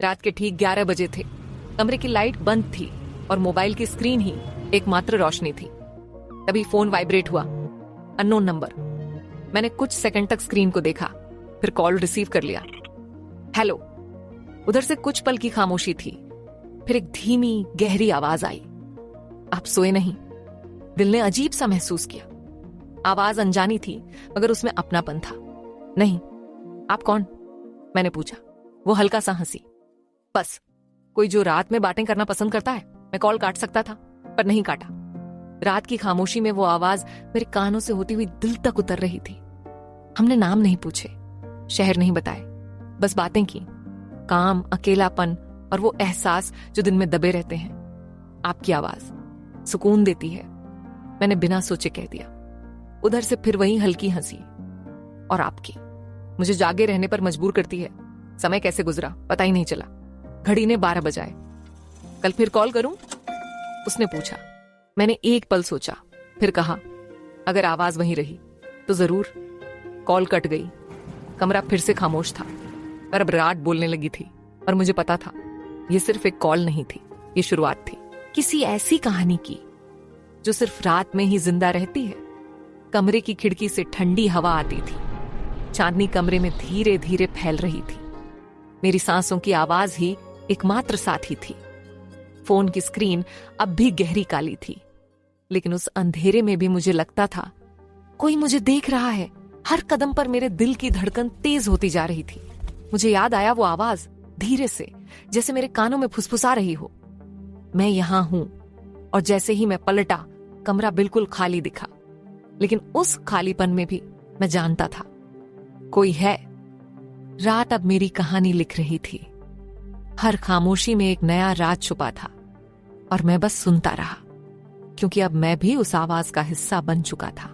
रात के ठीक 11 बजे थे। कमरे की लाइट बंद थी और मोबाइल की स्क्रीन ही एकमात्र रोशनी थी। तभी फोन वाइब्रेट हुआ। Unknown number. मैंने कुछ सेकंड तक स्क्रीन को देखा, फिर कॉल रिसीव कर लिया। हेलो। उधर से कुछ पल की खामोशी थी, फिर एक धीमी गहरी आवाज आई। आप सोए नहीं? दिल ने अजीब सा महसूस किया। आवाज अनजानी थी मगर उसमें अपनापन था। नहीं। आप कौन? मैंने पूछा। वो हल्का सा हंसी। बस, कोई जो रात में बातें करना पसंद करता है। मैं कॉल काट सकता था पर नहीं काटा। रात की खामोशी में वो आवाज मेरे कानों से होती हुई दिल तक उतर रही थी। हमने नाम नहीं पूछे, शहर नहीं बताए, बस बातें की। काम, अकेलापन और वो एहसास जो दिन में दबे रहते हैं। आपकी आवाज सुकून देती है, मैंने बिना सोचे कह दिया। उधर से फिर वही हल्की हंसी। और आपकी मुझे जागे रहने पर मजबूर करती है। समय कैसे गुजरा पता ही नहीं चला। घड़ी ने 12 बजाए। कल फिर कॉल करूं? उसने पूछा। मैंने एक पल सोचा, फिर कहा, अगर आवाज वहीं रही तो जरूर। कॉल कट गई। कमरा फिर से खामोश था, पर अब रात बोलने लगी थी और मुझे पता था यह सिर्फ एक कॉल नहीं थी, ये शुरुआत थी किसी ऐसी कहानी की जो सिर्फ रात में ही जिंदा रहती है। कमरे की खिड़की से ठंडी हवा आती थी। चांदनी कमरे में धीरे धीरे फैल रही थी। मेरी सांसों की आवाज ही एकमात्र साथी थी। फोन की स्क्रीन अब भी गहरी काली थी, लेकिन उस अंधेरे में भी मुझे लगता था कोई मुझे देख रहा है। हर कदम पर मेरे दिल की धड़कन तेज होती जा रही थी। मुझे याद आया वो आवाज, धीरे से, जैसे मेरे कानों में फुसफुसा रही हो, मैं यहां हूं। और जैसे ही मैं पलटा, कमरा बिल्कुल खाली दिखा। लेकिन उस खालीपन में भी मैं जानता था कोई है। रात अब मेरी कहानी लिख रही थी। हर खामोशी में एक नया राज छुपा था और मैं बस सुनता रहा, क्योंकि अब मैं भी उस आवाज का हिस्सा बन चुका था।